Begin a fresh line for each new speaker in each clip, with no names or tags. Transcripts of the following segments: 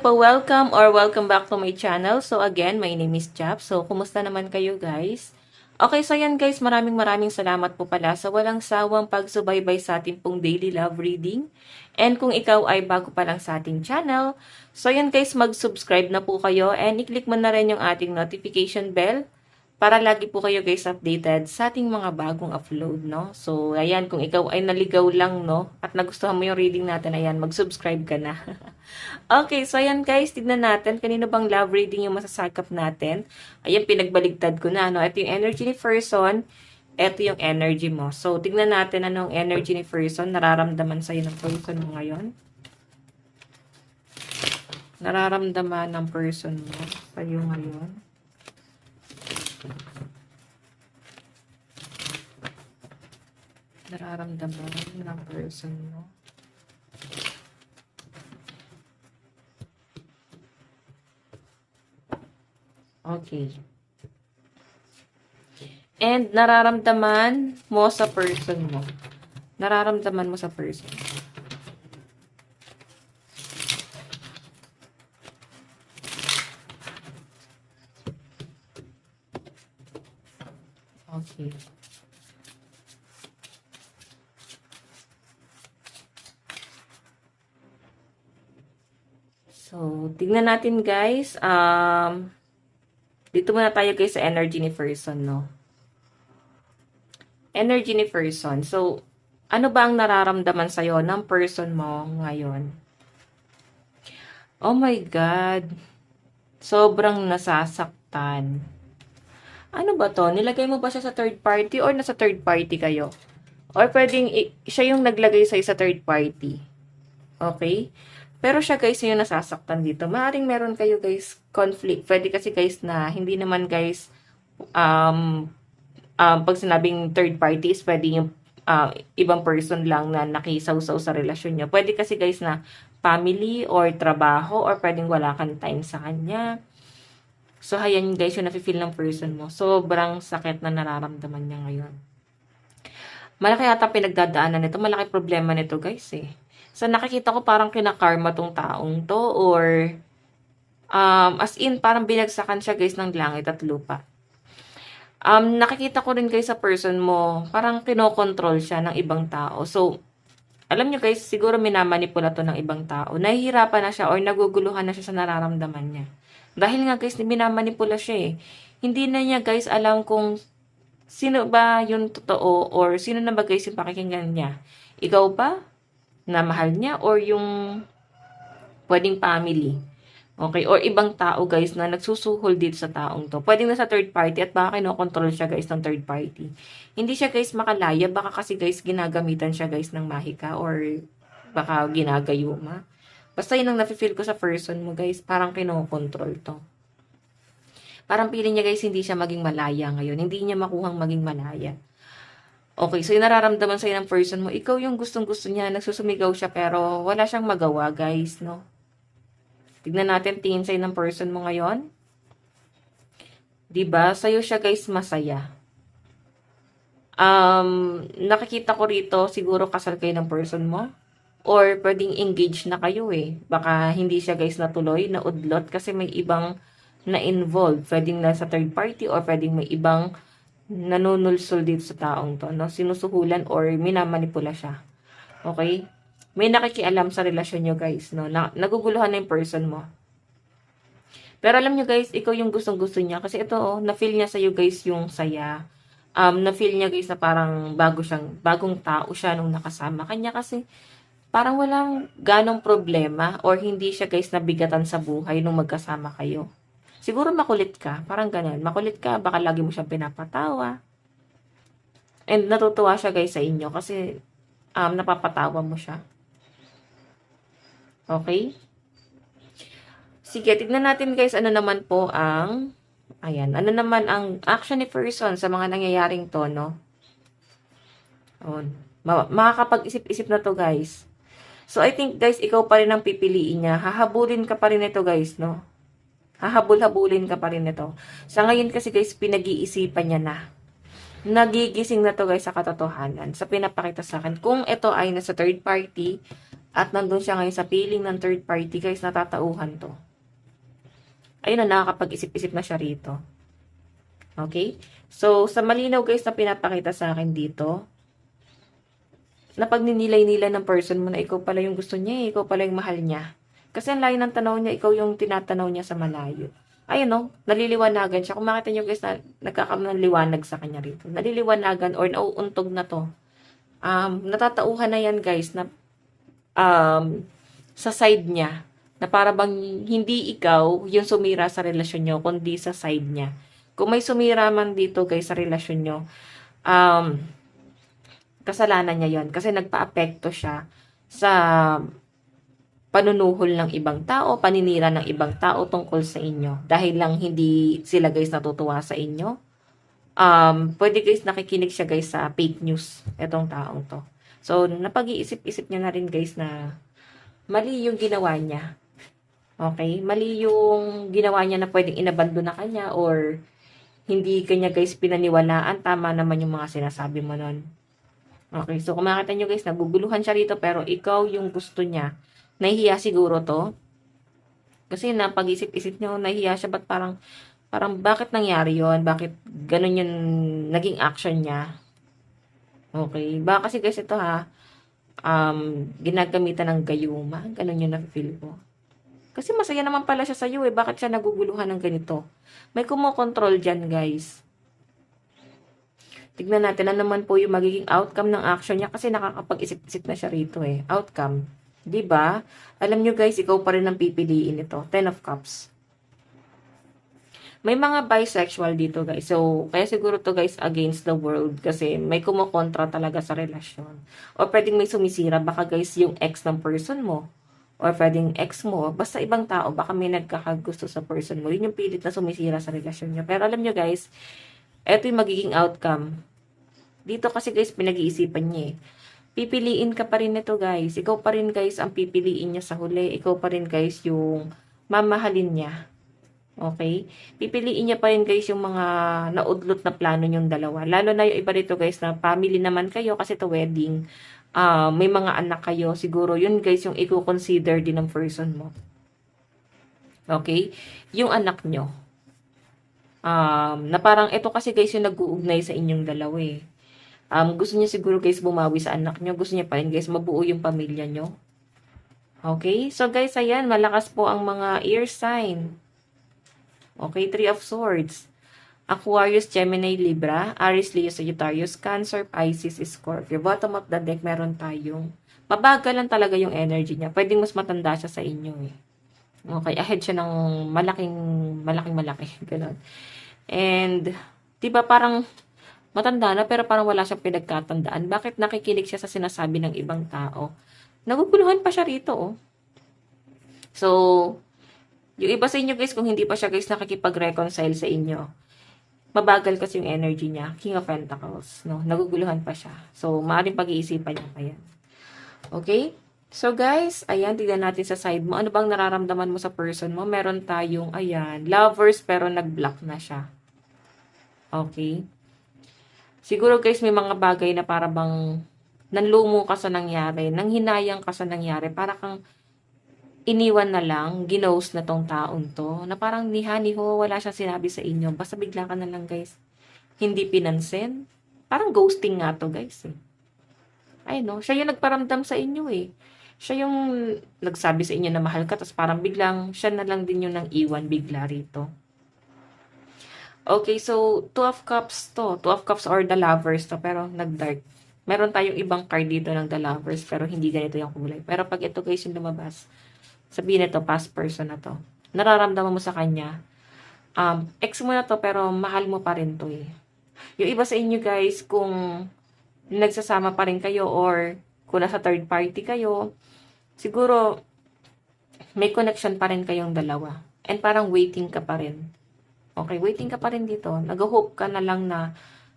po, welcome back to my channel. So again, my name is Jap. So kumusta naman kayo guys? Okay, so yan guys, maraming salamat po pala sa walang sawang pagsubaybay sa ating pong daily love reading. And kung ikaw ay bago pa lang sa ating channel, so yan guys, mag-subscribe na po kayo and i-click mo na rin yung ating notification bell para lagi po kayo guys updated sa ating mga bagong upload, no? So, ayan, kung ikaw ay naligaw lang, no? At nagustuhan mo yung reading natin, ayan, mag-subscribe ka na. Okay, so ayan guys, tignan natin, kanino bang love reading yung masasakap natin? Ayan, pinagbaligtad ko na, no? Ito yung energy ni person, ito yung energy mo. So, tignan natin anong energy ni person, nararamdaman sa'yo ng person mo ngayon. Nararamdaman ng person mo sa'yo ngayon. Nararamdaman ng person mo. Okay. And nararamdaman mo sa person mo. Nararamdaman mo sa person. Okay. So, tignan natin guys. Dito muna tayo guys sa energy ni person, no? Energy ni person. So, ano ba ang nararamdaman sa'yo ng person mo ngayon? Oh my God. Sobrang nasasaktan. Ano ba to? Nilagay mo ba siya sa third party or nasa third party kayo? Or pwedeng siya yung naglagay sa'yo sa third party. Okay? Pero siya guys yung nasasaktan dito. Maaring meron kayo guys conflict. Pwede kasi guys na hindi naman guys pag sinabing third party is pwede yung ibang person lang na nakisaw-saw sa relasyon nyo. Pwede kasi guys na family or trabaho or pwedeng wala kang time sa kanya. So, ayan guys, yung nafe-feel ng person mo. Sobrang sakit na nararamdaman niya ngayon. Malaki yata pinagdadaanan nito. Malaki problema nito guys eh. So, nakikita ko parang kinakarma tong taong to or as in, parang binagsakan siya guys ng langit at lupa. Nakikita ko rin guys sa person mo, parang kinokontrol siya ng ibang tao. So, alam nyo guys, siguro minamanipula to ng ibang tao. Nahihirapan na siya or naguguluhan na siya sa nararamdaman niya. Dahil nga guys, minamanipula siya eh. Hindi na niya guys alam kung sino ba yung totoo or sino na ba guys yung pakikinggan niya. Ikaw ba na mahal niya or yung pwedeng family. Okay? Or ibang tao guys na nagsusuhol dito sa taong to. Pwedeng nasa third party at baka kinokontrol siya guys ng third party. Hindi siya guys makalaya. Baka kasi guys ginagamitan siya guys ng mahika or baka ginagayuma. Basta yun ang nafe-feel ko sa person mo guys. Parang kinokontrol to. Parang feeling niya guys hindi siya maging malaya ngayon. Hindi niya makuhang maging malaya. Okay, so yung nararamdaman sa'yo ng person mo, ikaw yung gustong-gusto niya, nagsusumigaw siya pero wala siyang magawa guys, no? Tignan natin tingin sa'yo ng person mo ngayon. Diba? Sa'yo siya guys masaya. Nakikita ko rito, siguro kasal kayo ng person mo. Or pwedeng engage na kayo eh. Baka hindi siya guys natuloy, naudlot kasi may ibang na-involved. Pwedeng nasa third party or pwedeng may ibang nanunulsol dito sa taong to. No? Sinusuhulan or minamanipula siya. Okay? May nakikialam sa relasyon nyo guys. No? Naguguluhan na yung person mo. Pero alam nyo guys, ikaw yung gustong-gusto niya. Kasi ito, na-feel niya sa'yo guys yung saya. Na-feel niya guys na parang bagong tao siya nung nakasama kanya kasi parang walang ganong problema or hindi siya guys nabigatan sa buhay nung magkasama kayo. Siguro makulit ka, parang ganun. Makulit ka, baka lagi mo siyang pinapatawa. And natutuwa siya guys sa inyo kasi napapatawa mo siya. Okay? Sige, tignan natin guys ano naman po ang ano naman ang action ni person sa mga nangyayaring to, no? Makakapag-isip-isip na to guys. So, I think, guys, ikaw pa rin ang pipiliin niya. Hahabulin ka pa rin ito, guys, no? Hahabul-habulin ka pa rin ito. Sa ngayon kasi, guys, pinag-iisipan niya na. Nagigising na to, guys, sa katotohanan. Sa pinapakita sa akin. Kung ito ay nasa third party, At nandun siya ngayon sa feeling ng third party, guys, natatauhan to. Ayun na, nakakapag-isip-isip na siya rito. Okay? So, sa malinaw, guys, na pinapakita sa akin dito, na pag ninilay-nila ng person mo na ikaw pala yung gusto niya, ikaw pala yung mahal niya. Kasi ang layo ng tanaw niya, ikaw yung tinatanaw niya sa malayo. Ayun no, naliliwanagan siya. Kung makita niyo guys na nagkakaroon ng liwanag sa kanya rito. Naliliwanagan or nauuntog na to. Natatauhan na yan guys na sa side niya. Na para bang hindi ikaw yung sumira sa relasyon niyo, kundi sa side niya. Kung may sumira man dito guys sa relasyon niyo, kasalanan niya yon kasi nagpa-apekto siya sa panunuhol ng ibang tao, paninira ng ibang tao tungkol sa inyo. Dahil lang hindi sila guys natutuwa sa inyo. Pwede guys nakikinig siya guys sa fake news, etong taong to. So, napag-iisip-isip niya na rin guys na mali yung ginawa niya. Okay? Mali yung ginawa niya na pwedeng inabando na kanya or hindi kanya guys pinaniwalaan. Tama naman yung mga sinasabi mo nun. Okay, so kung makita nyo guys, naguguluhan siya rito pero ikaw yung gusto niya. Nahihiya siguro to. Kasi napag-isip-isip nyo, nahihiya siya, ba't parang bakit nangyari yon? Bakit ganun yung naging action niya? Okay, baka kasi guys ito ha, ginagamitan ng gayuma, ganun yung na-feel ko. Kasi masaya naman pala siya sa'yo bakit siya naguguluhan ng ganito? May kumokontrol dyan guys. Tignan natin na naman po yung magiging outcome ng action niya kasi nakakapag-isip-isip na siya rito Outcome. 'Di ba? Alam nyo guys, ikaw pa rin ang pipiliin ito. 10 of Cups. May mga bisexual dito guys. So, kaya siguro to guys against the world kasi may kumokontra talaga sa relasyon. O pwedeng may sumisira. Baka guys yung ex ng person mo. Or pwedeng ex mo. Basta ibang tao. Baka may nagkakagusto sa person mo. Yun yung pilit na sumisira sa relasyon niya. Pero alam nyo guys, eto yung magiging outcome. Dito kasi guys, pinag-iisipan niya Pipiliin ka pa rin nito guys. Ikaw pa rin guys ang pipiliin niya sa huli. Ikaw pa rin guys yung mamahalin niya. Okay? Pipiliin niya pa rin guys yung mga naudlot na plano niyong dalawa. Lalo na yung iba dito guys na family naman kayo kasi to wedding. May mga anak kayo. Siguro yun guys yung i-consider din ng person mo. Okay? Yung anak nyo. Na parang ito kasi guys yung nag-uugnay sa inyong dalawa gusto niya siguro guys bumawi sa anak nyo. Gusto niya pa rin guys mabuo yung pamilya nyo. Okay? So guys, ayan, malakas po ang mga air sign. Okay, 3 of Swords. Aquarius, Gemini, Libra, Aries, Leo, Sagittarius, Cancer, Pisces, Scorpio. Bottom of the deck, meron tayong mabagal lang talaga yung energy niya. Pwedeng mas matanda siya sa inyo Okay, ahead siya ng malaki. Ganun. And, diba parang matanda na pero parang wala siyang pinagkatandaan. Bakit nakikinig siya sa sinasabi ng ibang tao? Naguguluhan pa siya rito So, yung iba sa inyo guys, kung hindi pa siya guys nakikipag-reconcile sa inyo, mabagal kasi yung energy niya. King of Pentacles, no? Naguguluhan pa siya. So, maaaring pag-iisipan niya pa yan. Okay? So, guys, ayan, tignan natin sa side mo. Ano bang nararamdaman mo sa person mo? Meron tayong, ayan, lovers pero nag-block na siya. Okay? Siguro, guys, may mga bagay na para bang nanlumo ka sa nangyari, nanghinayang ka sa nangyari, para kang iniwan na lang, ginost na tong taon to, na parang niha-niho, wala siyang sinabi sa inyo. Basta bigla ka na lang, guys. Hindi pinansin. Parang ghosting nga to, guys. Ay, no? Siya yung nagparamdam sa inyo, Siya yung nagsabi sa inyo na mahal ka, tapos parang biglang, siya na lang din yung nang iwan bigla rito. Okay, so, 2 of Cups to. 2 of Cups or the Lovers to, pero nag-dark. Meron tayong ibang card dito ng the Lovers, pero hindi ganito yung kulay. Pero pag ito, guys, yung lumabas, sabihin nito, past person na to. Nararamdaman mo sa kanya. Ex mo na to, pero mahal mo pa rin to Yung iba sa inyo guys, kung nagsasama pa rin kayo or kung nasa third party kayo, siguro may connection pa rin kayong dalawa. And parang waiting ka pa rin. Okay, waiting ka pa rin dito. Nag-hope ka na lang na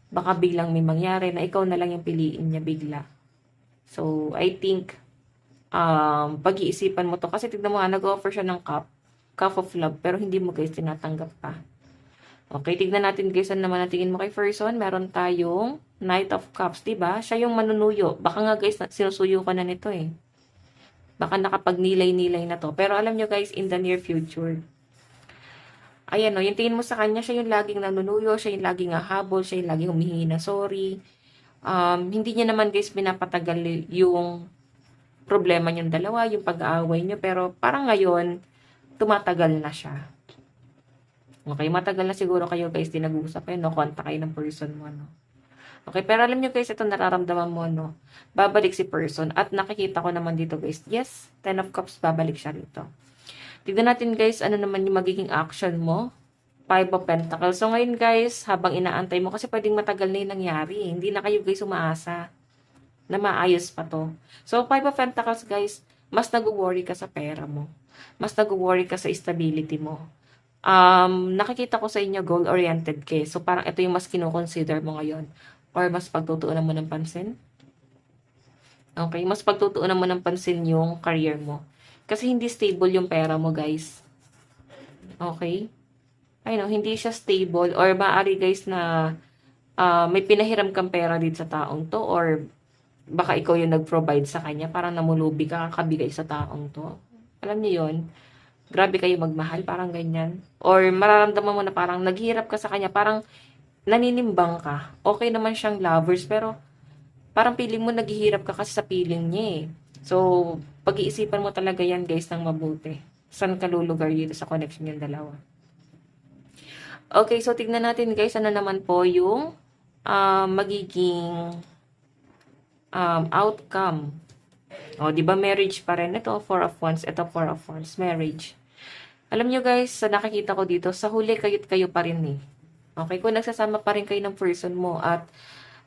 baka biglang may mangyari na ikaw na lang yung piliin niya bigla. So, I think pag-iisipan mo to. Kasi tignan mo nag-offer siya ng cup of love, pero hindi mo guys tinatanggap pa. Okay, tignan natin guys, ano naman natingin mo kay person. Meron tayong Knight of Cups, diba? Siya yung manunuyo. Baka nga guys, sinusuyo ka na nito Baka nakapagnilay-nilay na to. Pero alam nyo guys, in the near future, ayan no, yung tingin mo sa kanya, siya yung laging nanunuyo, siya yung laging hahabol, siya yung laging humihingi na sorry. Hindi niya naman guys pinapatagal yung problema niyong dalawa, yung pag-aaway niyo, pero parang ngayon, tumatagal na siya. Okay, matagal na siguro kayo guys, di nag-uusap kayo, no? Konta kayo ng person mo, no? Okay, pero alam nyo guys, ito nararamdaman mo, no? Babalik si person, at nakikita ko naman dito guys, yes, 10 of Cups, babalik siya rito. Tignan natin guys, ano naman yung magiging action mo. 5 of Pentacles. So ngayon guys, habang inaantay mo, kasi pwedeng matagal na yung nangyari, hindi na kayo guys umaasa na maayos pa to. So 5 of Pentacles guys, mas nag-worry ka sa pera mo. Mas nag-worry ka sa stability mo. Nakikita ko sa inyo goal-oriented kayo. So parang ito yung mas kino-consider mo ngayon. Or mas pagtutuunan mo ng pansin. Okay, mas pagtutuunan mo ng pansin yung career mo. Kasi hindi stable yung pera mo guys. Okay? I know, hindi siya stable. Or maaari guys na may pinahiram kang pera dito sa taong to. Or baka ikaw yung nag-provide sa kanya. Parang namulubi ka, kakabigay sa taong to. Alam niyo yun? Grabe kayo magmahal, parang ganyan. Or mararamdaman mo na parang naghihirap ka sa kanya, parang naninimbang ka. Okay naman siyang lovers, pero parang feeling mo naghihirap ka kasi sa feeling niya eh. So, pag-iisipan mo talaga yan guys ng mabuti. Saan ka lulugar dito sa connection yung dalawa. Okay, so tignan natin guys, ano naman po yung magiging outcome. O, di ba marriage pa rin? Ito, 4 of Wands. Ito, 4 of Wands. Marriage. Alam nyo guys, sa nakikita ko dito, sa huli kayo't kayo pa rin eh. Okay, kung nagsasama pa rin kayo ng person mo at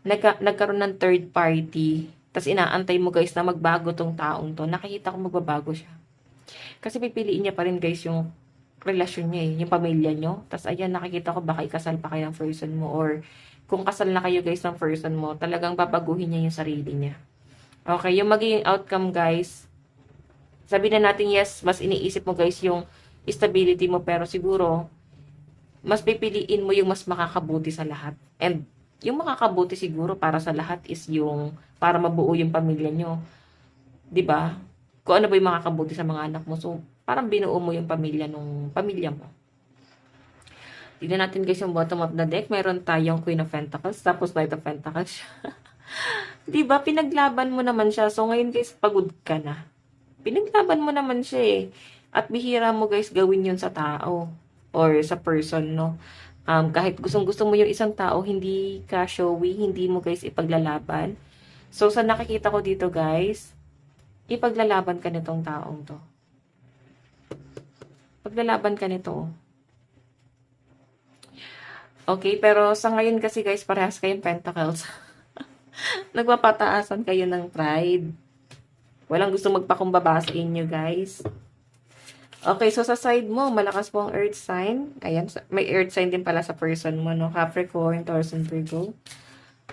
nagkaroon ng third party, tas inaantay mo guys na magbago tong taong to, nakikita ko magbabago siya. Kasi pipiliin niya pa rin guys yung relasyon niya eh, yung pamilya nyo. Tas ayan, nakikita ko baka ikasal pa kayo ng person mo or kung kasal na kayo guys ng person mo, talagang babaguhin niya yung sarili niya. Okay, yung magiging outcome guys, sabi na natin yes, mas iniisip mo guys yung stability mo, pero siguro, mas pipiliin mo yung mas makakabuti sa lahat. And yung makakabuti siguro para sa lahat is yung para mabuo yung pamilya nyo. 'Di ba? Kung ano ba yung makakabuti sa mga anak mo. So, parang binuo mo yung pamilya nung pamilya mo. Tignan natin guys yung bottom of the deck. Meron tayong Queen of Pentacles, tapos Knight of Pentacles. 'Di ba? Pinaglaban mo naman siya. So, ngayon guys, pagod ka na. Pinaglaban mo naman siya eh. At bihira mo guys gawin yun sa tao or sa person, no? Kahit gustong-gusto mo yung isang tao, hindi ka showy, hindi mo guys ipaglalaban. So, sa nakikita ko dito guys, ipaglalaban ka nitong taong to. Paglalaban ka nito. Okay, pero sa ngayon kasi guys, parehas kayong Pentacles. Nagpapataasan kayo ng pride. Walang gusto magpakumbaba sa inyo guys. Okay, so sa side mo, malakas po ang earth sign. Ayan, may earth sign din pala sa person mo, no? Capricorn, Taurus, and Virgo.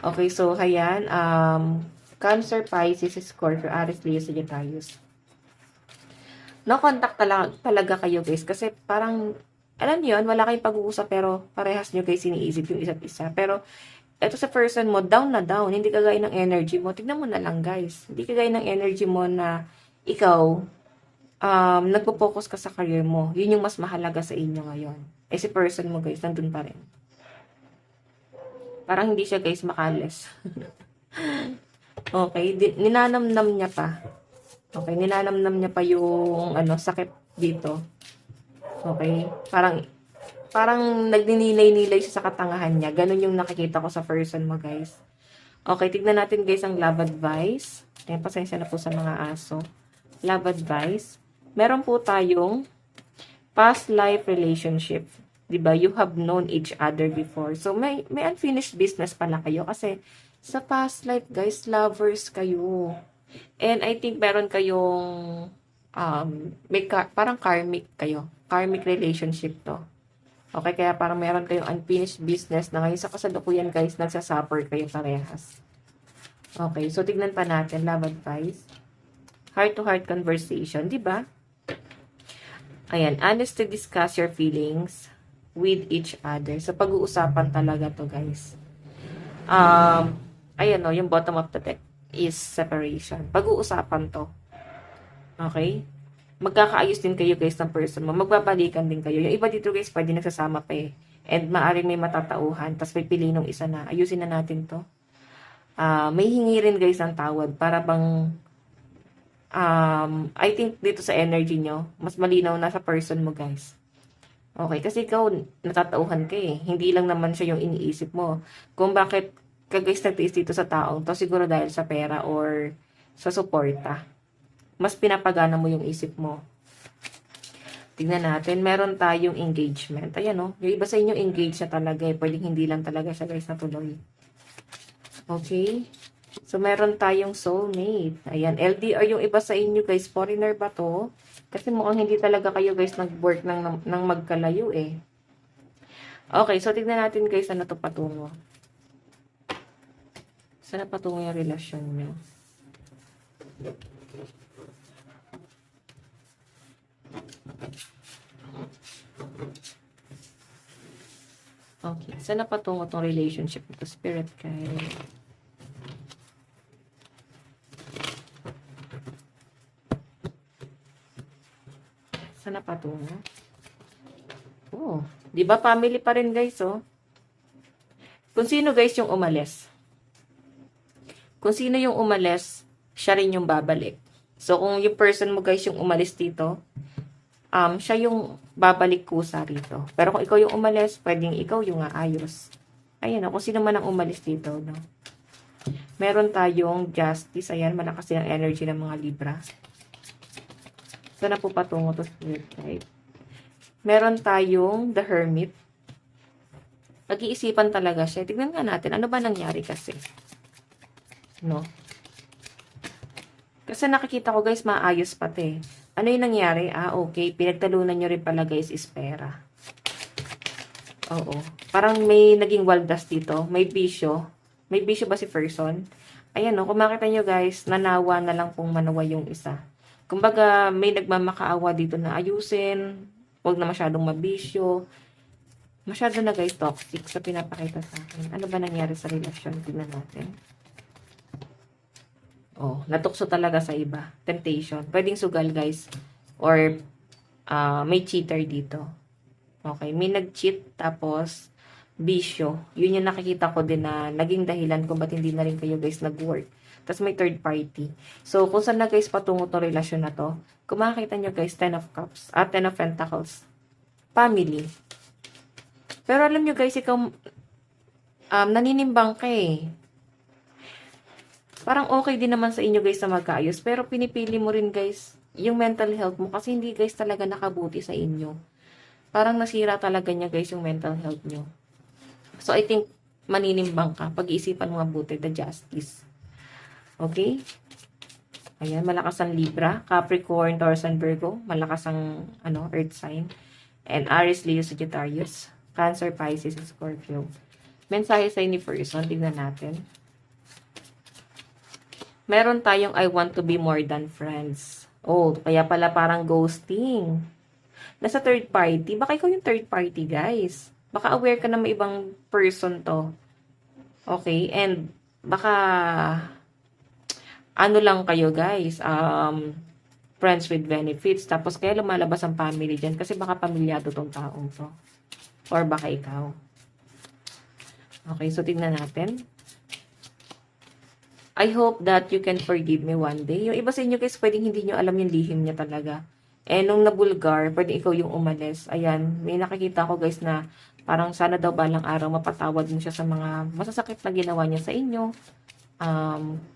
Okay, so ayan, Cancer, Pisces, Scorpio, Aries, Leo, Sagittarius. No contact talaga kayo guys, kasi parang, alam niyo yun, wala kayong pag-uusap, pero parehas nyo guys iniisip yung isa't isa. Pero, ito sa person mo, down na down, hindi kagaya ng energy mo. Tignan mo na lang guys, hindi kagaya ng energy mo na ikaw, nagpo-focus ka sa career mo. Yun yung mas mahalaga sa inyo ngayon. Eh si person mo guys, nandun pa rin. Parang hindi siya guys makales. Okay, ninanamnam niya pa. Okay, ninanamnam niya pa yung sakit dito. Okay, parang nagninilay-nilay siya sa katangahan niya. Ganun yung nakikita ko sa person mo guys. Okay, tignan natin guys ang love advice. Ayan, pasensya na po sa mga aso. Love advice. Meron po tayong past life relationship. 'Di ba? You have known each other before. So, may unfinished business pala kayo. Kasi, sa past life, guys, lovers kayo. And I think meron kayong, parang karmic kayo. Karmic relationship to. Okay, kaya parang meron kayong unfinished business na ngayon sa kasalukuyan, guys, nagsasuffer kayo parehas. Okay, so tignan pa natin, love advice. Heart-to-heart conversation, 'di ba? Ayan, honest to discuss your feelings with each other. So, pag-uusapan talaga to guys. Ayan o, yung bottom of the deck is separation. Pag-uusapan to. Okay? Magkakaayos din kayo guys ng person mo. Magbabalikan din kayo. Yung iba dito guys, pwede nagsasama pa eh. And maaaring may matatauhan. Tapos may pili nung isa na, ayusin na natin to. May hingi rin guys ng tawad para bang I think dito sa energy nyo, mas malinaw na sa person mo guys. Okay, kasi ikaw natatauhan ka eh. Hindi lang naman siya yung iniisip mo. Kung bakit ka guys nagtiis dito sa taong to, siguro dahil sa pera or sa suporta. Mas pinapagana mo yung isip mo. Tingnan natin, meron tayong engagement. Ayan o, yung iba sa inyo engaged na talaga eh. Pwedeng hindi lang talaga siya guys natuloy. Okay? So, meron tayong soulmate. Ayan, LDR yung iba sa inyo guys. Foreigner ba to? Kasi mukhang hindi talaga kayo guys nag-work ng magkalayo eh. Okay, so tignan natin guys ano to patungo. Saan na patungo yung relasyon nyo? Okay, saan na patungo tong relationship nito? Spirit guide. Saan na patungo? Oh, di ba family pa rin guys, oh? Kung sino guys yung umalis. Kung sino yung umalis, siya rin yung babalik. So, kung yung person mo guys yung umalis dito, siya yung babalik kusa rito. Pero kung ikaw yung umalis, pwedeng ikaw yung aayos. Ayan, kung sino man ang umalis dito, no? Meron tayong justice. Ayan, malakas yung energy ng mga Libra. Saan na po patungo to spirit guide? Meron tayong the hermit. Nag-iisipan talaga siya. Tignan nga natin, ano ba nangyari kasi? No? Kasi nakikita ko guys, maayos pati. Ano yung nangyari? Okay. Pinagtalunan nyo rin pala guys is pera. Oo. Parang may naging waldas dito. May bisyo. May bisyo ba si person? Ayan no, kung makita nyo guys, nanawa na lang pong manawa yung isa. Kumbaga, may nagmamakaawa dito na ayusin. Huwag na masyadong mabisyo. Masyado na guys toxic sa pinapakita sa akin. Ano ba nangyari sa relasyon? Tignan natin. Oh, natukso talaga sa iba. Temptation. Pwedeng sugal, guys. Or, may cheater dito. Okay, may nag-cheat, tapos, bisyo. Yun yung nakikita ko din na naging dahilan kung ba't hindi na rin kayo, guys, nag-work. Tapos, may third party. So, kung saan na, guys, patungo tong relasyon na to, kung makikita nyo, guys, 10 of Cups, at 10 of Pentacles. Family. Pero, alam nyo, guys, ikaw, naninimbang ka eh. Parang okay din naman sa inyo guys na magkaayos. Pero pinipili mo rin guys yung mental health mo. Kasi hindi guys talaga nakabuti sa inyo. Parang nasira talaga niya guys yung mental health nyo. So I think maninimbang ka. Pag-iisipan mo mabuti the justice. Okay? Ayan, malakas ang Libra, Capricorn, Taurus, and Virgo. Malakas ang earth sign. And Aries, Leo, Sagittarius, Cancer, Pisces, and Scorpio. Mensahe sa ni person. Tignan natin. Meron tayong I want to be more than friends. Oh, kaya pala parang ghosting. Nasa third party. Baka ikaw yung third party, guys. Baka aware ka na may ibang person to. Okay? And baka ano lang kayo, guys. Friends with benefits. Tapos kaya lumalabas ang family dyan. Kasi baka pamilyado tong taong to. Or baka ikaw. Okay, so tignan natin. I hope that you can forgive me one day. Yung iba sa inyo guys, pwedeng hindi nyo alam yung lihim niya talaga. Eh, nung nabulgar, pwedeng ikaw yung umalis. Ayan, may nakikita ko guys na parang sana daw balang araw mapatawad mo siya sa mga masasakit na ginawa niya sa inyo.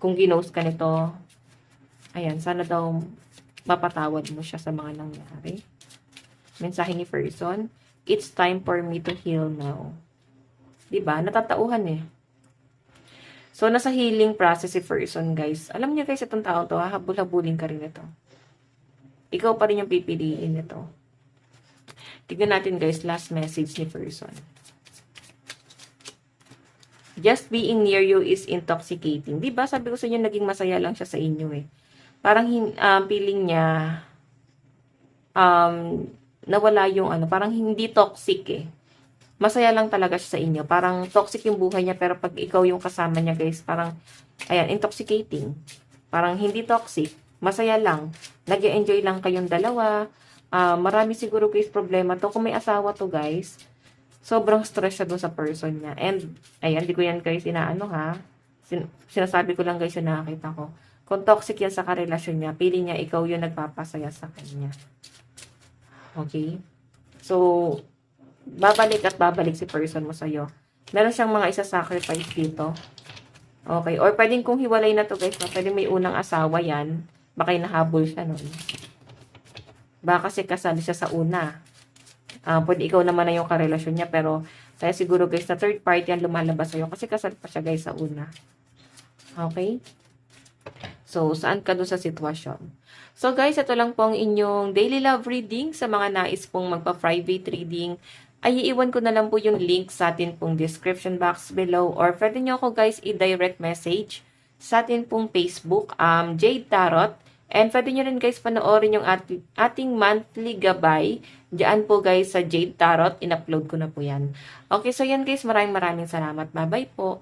Kung ginost ka nito, ayan, sana daw mapatawad mo siya sa mga nangyari. Mensahe ni person, it's time for me to heal now. Diba? Natatauhan eh. So, nasa healing process si person, guys. Alam niyo guys, itong tao to, habul-habulin ka rin ito. Ikaw pa rin yung pipiliin nito. Tignan natin guys, last message ni person. Just being near you is intoxicating. Diba? Sabi ko sa inyo, naging masaya lang siya sa inyo eh. Parang feeling niya, nawala yung parang hindi toxic eh. Masaya lang talaga siya sa inyo. Parang toxic yung buhay niya, pero pag ikaw yung kasama niya, guys, parang, ayan, intoxicating. Parang hindi toxic. masaya lang. Nag-enjoy lang kayong dalawa. Marami siguro guys problema to. Kung may asawa to guys, sobrang stress siya dun sa person niya. And, ayan, di ko yan guys inaano ha. Sinasabi ko lang guys yung nakakita ko. Kung toxic yan sa karelasyon niya, pili niya ikaw yung nagpapasaya sa kanya. Okay? So, babalik at babalik si person mo sa'yo. Meron siyang mga isa-sacrifice dito. Okay? Or pwedeng kung hiwalay na to guys, pwedeng may unang asawa yan. Baka nahabol siya nun. Baka kasi kasali siya sa una. Pwede ikaw naman na yung karelasyon niya, pero kaya siguro guys, na third party yan lumalabas sa'yo kasi kasal pa siya guys sa una. Okay? So, saan ka doon sa sitwasyon? So guys, ito lang po ang inyong daily love reading. Sa mga nais pong magpa-private reading, ay iiwan ko na lang po yung link sa atin pong description box below, or pwede nyo ako guys i-direct message sa atin pong Facebook, Jade Tarot. And pwede nyo rin guys panoorin yung ating monthly gabay. Diyan po guys sa Jade Tarot, in-upload ko na po yan. Okay, so yan guys, maraming salamat. Bye-bye po.